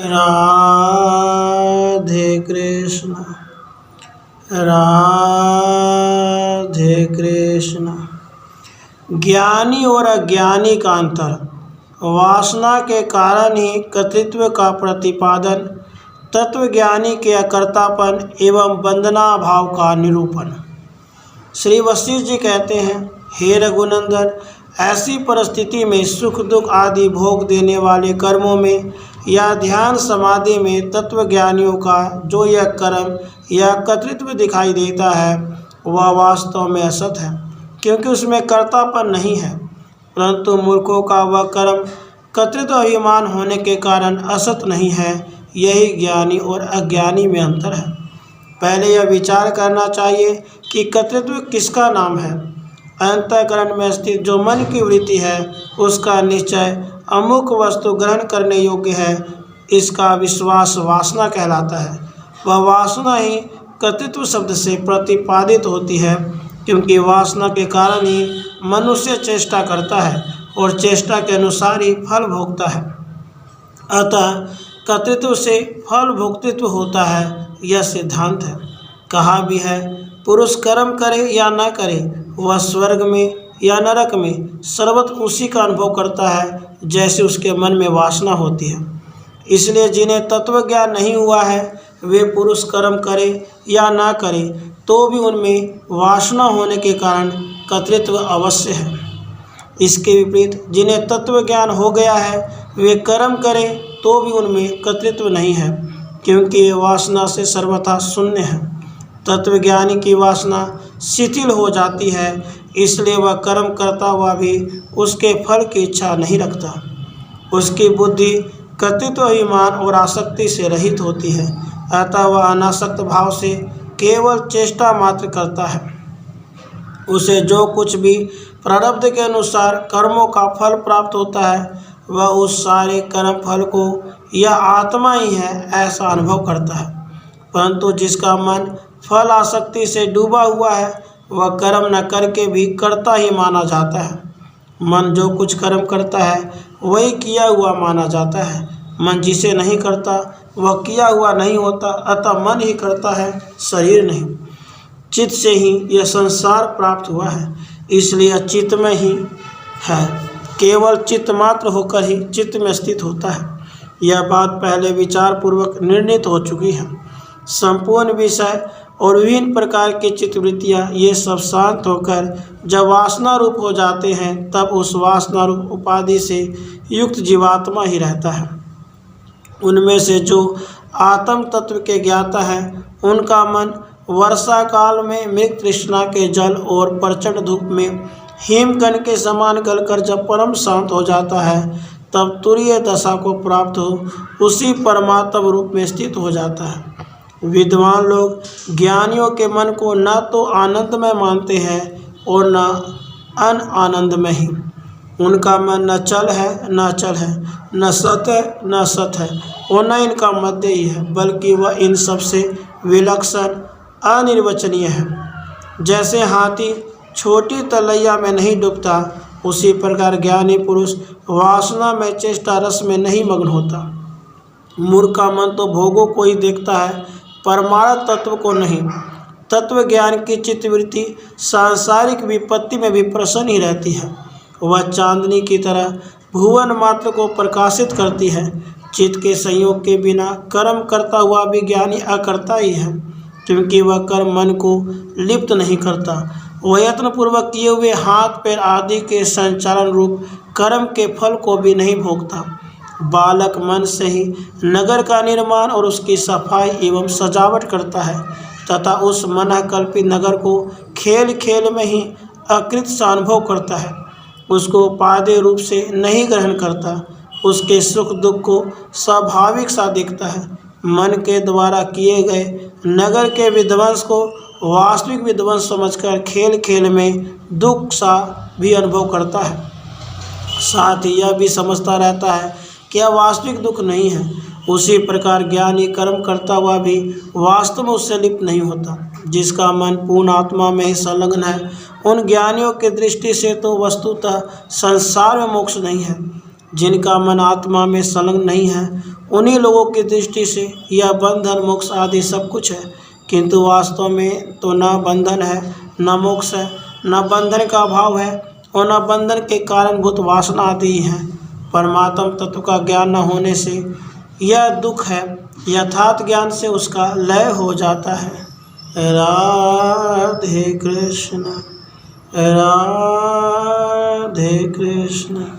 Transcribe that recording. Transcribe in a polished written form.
राधे कृष्ण राधे कृष्ण। ज्ञानी और अज्ञानी का अंतर। वासना के कारण ही कर्तृत्व का प्रतिपादन, तत्वज्ञानी के अकर्तापन एवं वंदना भाव का निरूपण। श्री वशिष्ठ जी कहते हैं, हे रघुनंदन, ऐसी परिस्थिति में सुख दुख आदि भोग देने वाले कर्मों में या ध्यान समाधि में तत्वज्ञानियों का जो यह कर्म या कर्तृत्व दिखाई देता है वह वास्तव में असत है, क्योंकि उसमें कर्तापन नहीं है। परंतु मूर्खों का वह कर्म कर्तृत्व अभिमान होने के कारण असत नहीं है। यही ज्ञानी और अज्ञानी में अंतर है। पहले यह विचार करना चाहिए कि कर्तृत्व किसका नाम है। अंतःकरण में स्थित जो मन की वृत्ति है उसका निश्चय अमुक वस्तु ग्रहण करने योग्य है, इसका विश्वास वासना कहलाता है। वह वासना ही कर्तृत्व शब्द से प्रतिपादित होती है, क्योंकि वासना के कारण ही मनुष्य चेष्टा करता है और चेष्टा के अनुसार ही फल भोगता है। अतः कर्तृत्व से फल भोक्तृत्व होता है, यह सिद्धांत है। कहा भी है, पुरुष कर्म करे या न करे, वह स्वर्ग में या नरक में सर्वत्र उसी का अनुभव करता है जैसे उसके मन में वासना होती है। इसलिए जिन्हें तत्व ज्ञान नहीं हुआ है वे पुरुष कर्म करे या ना करे तो भी उनमें वासना होने के कारण कर्तृत्व अवश्य है। इसके विपरीत जिन्हें तत्व ज्ञान हो गया है वे कर्म करें तो भी उनमें कर्तृत्व नहीं है, क्योंकि ये वासना से सर्वथा शून्य है। तत्वज्ञानी की वासना शिथिल हो जाती है, इसलिए वह कर्म करता हुआ भी उसके फल की इच्छा नहीं रखता। उसकी बुद्धि कर्तृत्व अभिमान और आसक्ति से रहित होती है, अतः वह अनासक्त भाव से केवल चेष्टा मात्र करता है। उसे जो कुछ भी प्रारब्ध के अनुसार कर्मों का फल प्राप्त होता है वह उस सारे कर्म फल को यह आत्मा ही है ऐसा अनुभव करता है। परंतु जिसका मन फल आसक्ति से डूबा हुआ है वह कर्म न करके भी कर्ता ही माना जाता है। मन जो कुछ कर्म करता है वही किया हुआ माना जाता है। मन जिसे नहीं करता वह किया हुआ नहीं होता, अतः मन ही करता है, शरीर नहीं। चित्त से ही यह संसार प्राप्त हुआ है, इसलिए चित्त में ही है। केवल चित्त मात्र होकर ही चित्त में स्थित होता है। यह बात पहले विचार पूर्वक निर्णित हो चुकी है। संपूर्ण विषय और विभिन्न प्रकार की चित्तवृत्तियाँ ये सब शांत होकर जब वासना रूप हो जाते हैं तब उस वासना रूप उपाधि से युक्त जीवात्मा ही रहता है। उनमें से जो आत्म तत्व के ज्ञाता है उनका मन वर्षा काल में मृग तृष्णा के जल और प्रचंड धूप में हिमकण के समान गलकर जब परम शांत हो जाता है तब तुरीय दशा को प्राप्त हो उसी परमात्म रूप में स्थित हो जाता है। विद्वान लोग ज्ञानियों के मन को न तो आनंदमय मानते हैं और न अन आनंदमय ही। उनका मन न चल है न अचल है, न सत है न असत है और न इनका मध्य ही है, बल्कि वह इन सब से विलक्षण अनिर्वचनीय है। जैसे हाथी छोटी तलैया में नहीं डूबता, उसी प्रकार ज्ञानी पुरुष वासना में चेष्टा रस में नहीं मग्न होता। मूर्ख का मन तो भोगों को ही देखता है, परमार्थ तत्व को नहीं। तत्व ज्ञान की चित्तवृत्ति सांसारिक विपत्ति में भी प्रसन्न ही रहती है। वह चांदनी की तरह भुवन मात्र को प्रकाशित करती है। चित्त के संयोग के बिना कर्म करता हुआ भी ज्ञानी अकर्ता ही है, क्योंकि वह कर्म मन को लिप्त नहीं करता। वह यत्नपूर्वक किए हुए हाथ पैर आदि के संचालन रूप कर्म के फल को भी नहीं भोगता। बालक मन से ही नगर का निर्माण और उसकी सफाई एवं सजावट करता है तथा उस मन कल्पित नगर को खेल खेल में ही अकृत सा अनुभव करता है। उसको उपादेय रूप से नहीं ग्रहण करता, उसके सुख दुख को स्वाभाविक सा दिखता है। मन के द्वारा किए गए नगर के विध्वंस को वास्तविक विध्वंस समझकर खेल खेल में दुख सा भी अनुभव करता है। साथ ही यह भी समझता रहता है कि यह वास्तविक दुख नहीं है। उसी प्रकार ज्ञानी कर्म करता हुआ भी वास्तव में उससे लिप्त नहीं होता। जिसका मन पूर्ण आत्मा में ही संलग्न है, उन ज्ञानियों की दृष्टि से तो वस्तुतः संसार में मोक्ष नहीं है। जिनका मन आत्मा में संलग्न नहीं है, उन्हीं लोगों की दृष्टि से यह बंधन मोक्ष आदि सब कुछ है, किंतु वास्तव में तो न बंधन है न मोक्ष है, न बंधन का अभाव है और न बंधन के कारणभूत वासना आदि हैं। परमात्म तत्व का ज्ञान न होने से यह दुख है, यथार्थ ज्ञान से उसका लय हो जाता है। राधे कृष्ण, राधे कृष्ण।